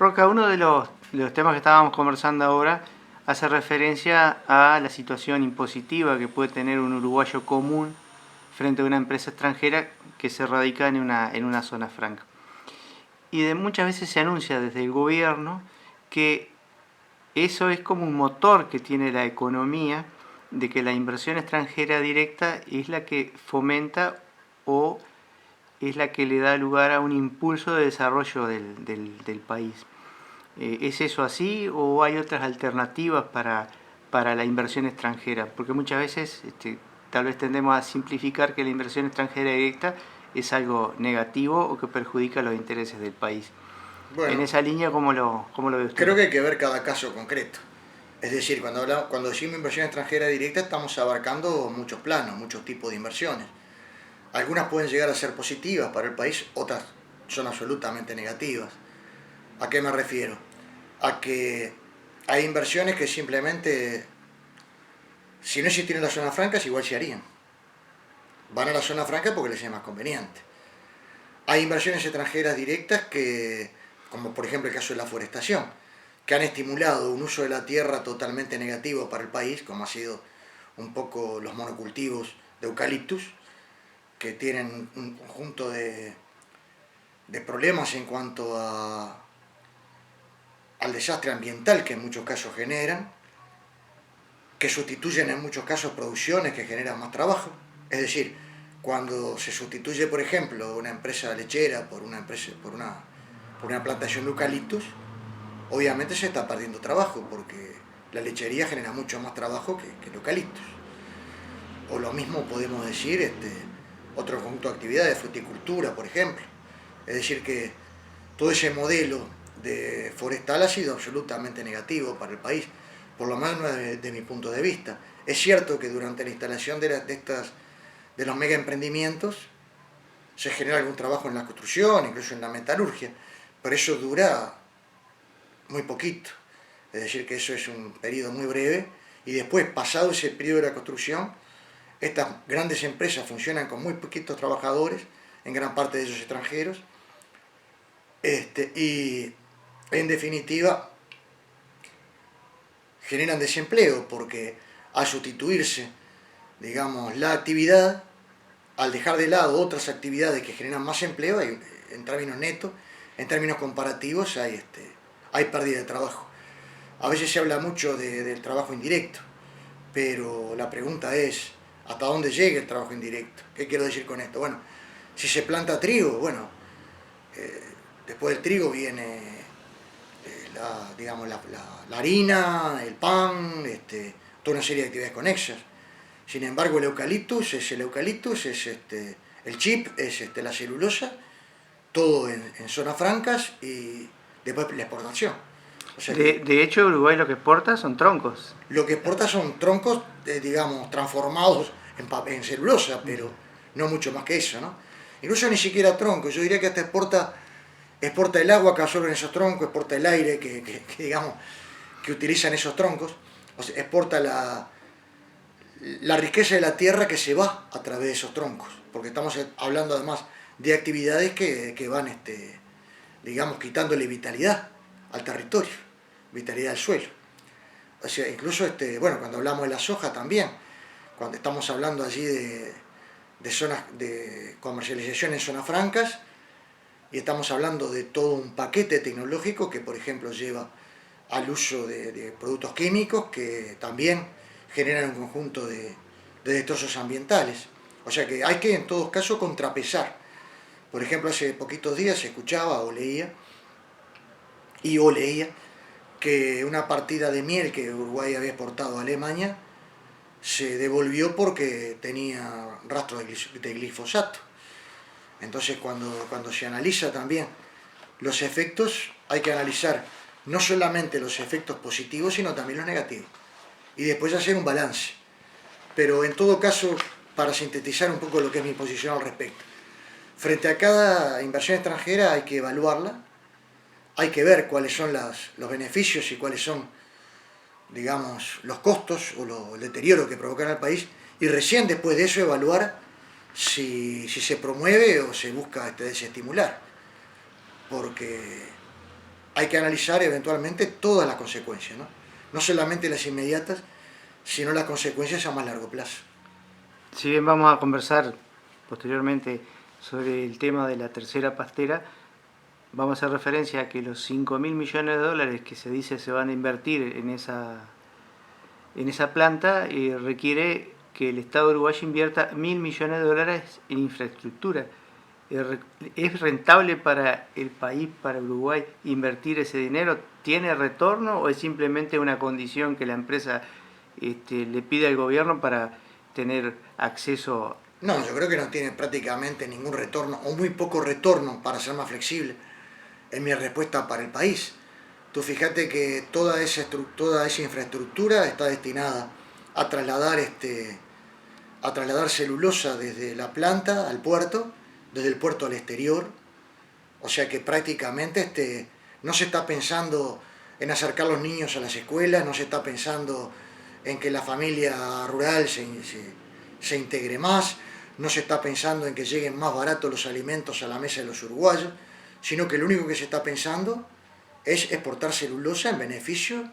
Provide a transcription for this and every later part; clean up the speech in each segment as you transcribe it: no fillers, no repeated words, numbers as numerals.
Roca, uno de los temas que estábamos conversando ahora hace referencia a la situación impositiva que puede tener un uruguayo común frente a una empresa extranjera que se radica en una zona franca. Y muchas veces se anuncia desde el gobierno que eso es como un motor que tiene la economía, de que la inversión extranjera directa es la que fomenta o es la que le da lugar a un impulso de desarrollo del país. ¿Es eso así o hay otras alternativas para la inversión extranjera? Porque muchas veces tal vez tendemos a simplificar que la inversión extranjera directa es algo negativo o que perjudica los intereses del país. En Bueno, esa línea, ¿cómo lo ve usted? creo que hay que ver cada caso concreto. Es decir, cuando decimos inversión extranjera directa estamos abarcando muchos planos, muchos tipos de inversiones. Algunas pueden llegar a ser positivas para el país, otras son absolutamente negativas. ¿A qué me refiero? A que hay inversiones que simplemente, si no existieran las zonas francas, igual se harían. Van a la zona franca porque les es más conveniente. Hay inversiones extranjeras directas que, como por ejemplo el caso de la forestación, que han estimulado un uso de la tierra totalmente negativo para el país, como ha sido un poco los monocultivos de eucaliptus, que tienen un conjunto de problemas en cuanto al desastre ambiental que en muchos casos generan, que sustituyen en muchos casos producciones que generan más trabajo. Es decir, cuando se sustituye, por ejemplo, una empresa lechera por una plantación de eucaliptus, obviamente se está perdiendo trabajo, porque la lechería genera mucho más trabajo que el eucaliptus. O lo mismo podemos decir otro conjunto de actividades, fruticultura, por ejemplo. Es decir, que todo ese modelo de forestal ha sido absolutamente negativo para el país, por lo menos desde mi punto de vista. Es cierto que durante la instalación de los mega emprendimientos se genera algún trabajo en la construcción, incluso en la metalurgia, pero eso dura muy poquito. Es decir, que eso es un periodo muy breve y después, pasado ese periodo de la construcción, estas grandes empresas funcionan con muy poquitos trabajadores, en gran parte de ellos extranjeros, y en definitiva generan desempleo porque al sustituirse, digamos, la actividad, al dejar de lado otras actividades que generan más empleo, en términos netos, en términos comparativos, hay pérdida de trabajo. A veces se habla mucho del trabajo indirecto, pero la pregunta es, ¿hasta dónde llega el trabajo indirecto? ¿Qué quiero decir con esto? Bueno, si se planta trigo, bueno, después del trigo viene la harina, el pan, toda una serie de actividades conexas. Sin embargo, el eucaliptus, es el chip, es la celulosa, todo en zonas francas y después la exportación. O sea que De hecho, Uruguay lo que exporta son troncos. lo que exporta son troncos, digamos, transformados en celulosa, pero no mucho más que eso, ¿no? Incluso ni siquiera troncos, yo diría que hasta exporta el agua que absorben esos troncos, exporta el aire digamos, que utilizan esos troncos, o sea, exporta la riqueza de la tierra que se va a través de esos troncos, porque estamos hablando además de actividades que van, digamos, quitándole vitalidad al territorio, vitalidad al suelo. O sea, incluso, bueno, cuando hablamos de la soja también, cuando estamos hablando allí de zonas de comercialización en zonas francas, y estamos hablando de todo un paquete tecnológico que, por ejemplo, lleva al uso de productos químicos que también generan un conjunto de destrozos ambientales. O sea que hay que, en todo caso, contrapesar. Por ejemplo, hace poquitos días se escuchaba o leía que una partida de miel que Uruguay había exportado a Alemania se devolvió porque tenía rastro de glifosato. Entonces, cuando se analiza también los efectos, hay que analizar no solamente los efectos positivos, sino también los negativos. Y después hacer un balance. Pero en todo caso, para sintetizar un poco lo que es mi posición al respecto, frente a cada inversión extranjera hay que evaluarla, hay que ver cuáles son los beneficios y cuáles son, digamos, los costos o el deterioro que provocan al país, y recién después de eso evaluar si se promueve o se busca desestimular. Porque hay que analizar eventualmente todas las consecuencias, ¿no? No solamente las inmediatas, sino las consecuencias a más largo plazo. Si bien vamos a conversar posteriormente sobre el tema de la tercera pastera, vamos a hacer referencia a que los 5.000 millones de dólares que se dice se van a invertir en esa planta requiere que el Estado uruguayo invierta 1.000 millones de dólares en infraestructura. ¿Es rentable para el país, para Uruguay, invertir ese dinero? ¿Tiene retorno o es simplemente una condición que la empresa le pide al gobierno para tener acceso? No, yo creo que no tiene prácticamente ningún retorno, o muy poco retorno, para ser más flexible, en mi respuesta para el país. Tú fíjate que toda esa infraestructura está destinada a trasladar celulosa desde la planta al puerto, desde el puerto al exterior. O sea que prácticamente no se está pensando en acercar los niños a las escuelas, no se está pensando en que la familia rural se integre más, no se está pensando en que lleguen más baratos los alimentos a la mesa de los uruguayos, sino que lo único que se está pensando es exportar celulosa en beneficio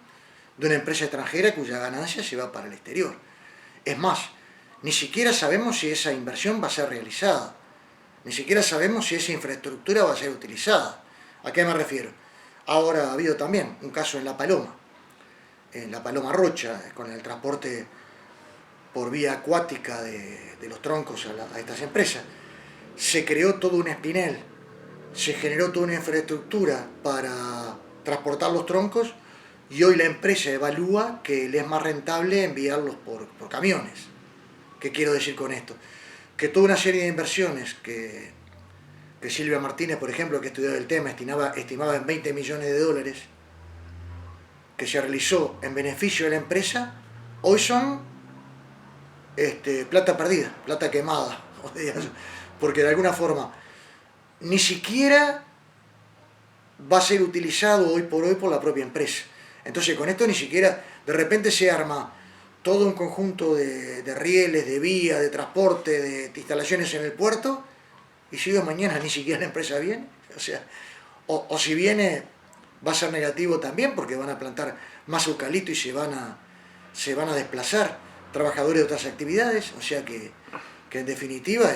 de una empresa extranjera cuya ganancia se va para el exterior. Es más, ni siquiera sabemos si esa inversión va a ser realizada, ni siquiera sabemos si esa infraestructura va a ser utilizada. ¿A qué me refiero? Ahora ha habido también un caso en La Paloma Rocha, con el transporte por vía acuática de los troncos a estas empresas. Se creó todo un espinel, se generó toda una infraestructura para transportar los troncos y hoy la empresa evalúa que le es más rentable enviarlos por camiones. ¿Qué quiero decir con esto? Que toda una serie de inversiones que Silvia Martínez, por ejemplo, que estudió el tema, estimaba en 20 millones de dólares, que se realizó en beneficio de la empresa, hoy son plata perdida, plata quemada, porque de alguna forma ni siquiera va a ser utilizado hoy por la propia empresa. Entonces con esto ni siquiera, de repente se arma todo un conjunto de rieles, de vías, de transporte, de instalaciones en el puerto, y si hoy mañana ni siquiera la empresa viene, o si viene va a ser negativo también, porque van a plantar más eucalipto y se van a desplazar trabajadores de otras actividades, o sea que en definitiva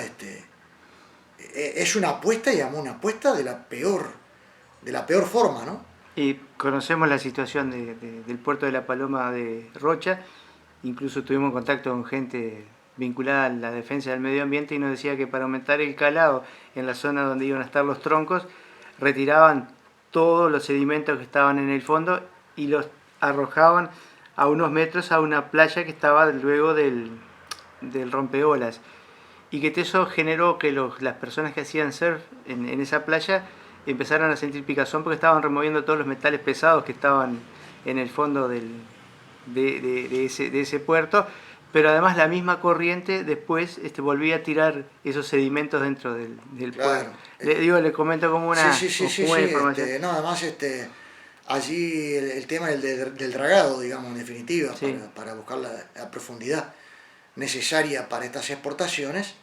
es una apuesta, y una apuesta de la peor forma, ¿no? Y conocemos la situación del puerto de La Paloma de Rocha, incluso tuvimos contacto con gente vinculada a la defensa del medio ambiente y nos decía que para aumentar el calado en la zona donde iban a estar los troncos, retiraban todos los sedimentos que estaban en el fondo y los arrojaban a unos metros a una playa que estaba luego del rompeolas. Y que eso generó que las personas que hacían surf en esa playa empezaron a sentir picazón porque estaban removiendo todos los metales pesados que estaban en el fondo de ese puerto, pero además la misma corriente después volvía a tirar esos sedimentos dentro del claro. puerto. Le comento como una, información. No, además allí el tema del dragado, digamos, en definitiva, sí, para buscar la profundidad necesaria para estas exportaciones.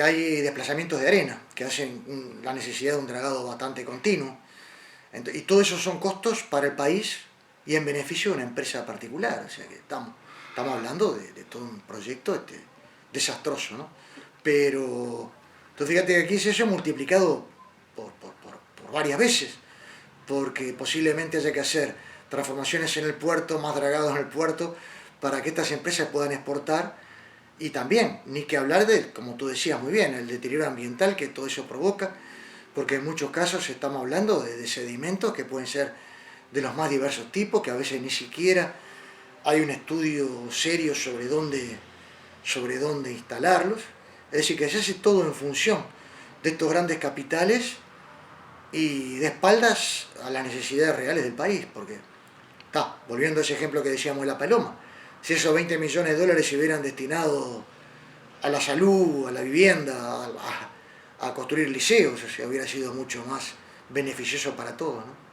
Hay desplazamientos de arena que hacen la necesidad de un dragado bastante continuo. Y todo eso son costos para el país y en beneficio de una empresa particular. O sea que estamos hablando de todo un proyecto desastroso, ¿no? Pero tú fíjate que aquí se ha multiplicado por varias veces, porque posiblemente haya que hacer transformaciones en el puerto, más dragados en el puerto, para que estas empresas puedan exportar. Y también, ni que hablar como tú decías muy bien, el deterioro ambiental que todo eso provoca, porque en muchos casos estamos hablando de sedimentos que pueden ser de los más diversos tipos, que a veces ni siquiera hay un estudio serio sobre dónde instalarlos. Es decir, que se hace todo en función de estos grandes capitales y de espaldas a las necesidades reales del país, porque, volviendo a ese ejemplo que decíamos de La Paloma, si esos 20 millones de dólares se hubieran destinado a la salud, a la vivienda, a construir liceos, o sea, hubiera sido mucho más beneficioso para todos, ¿no?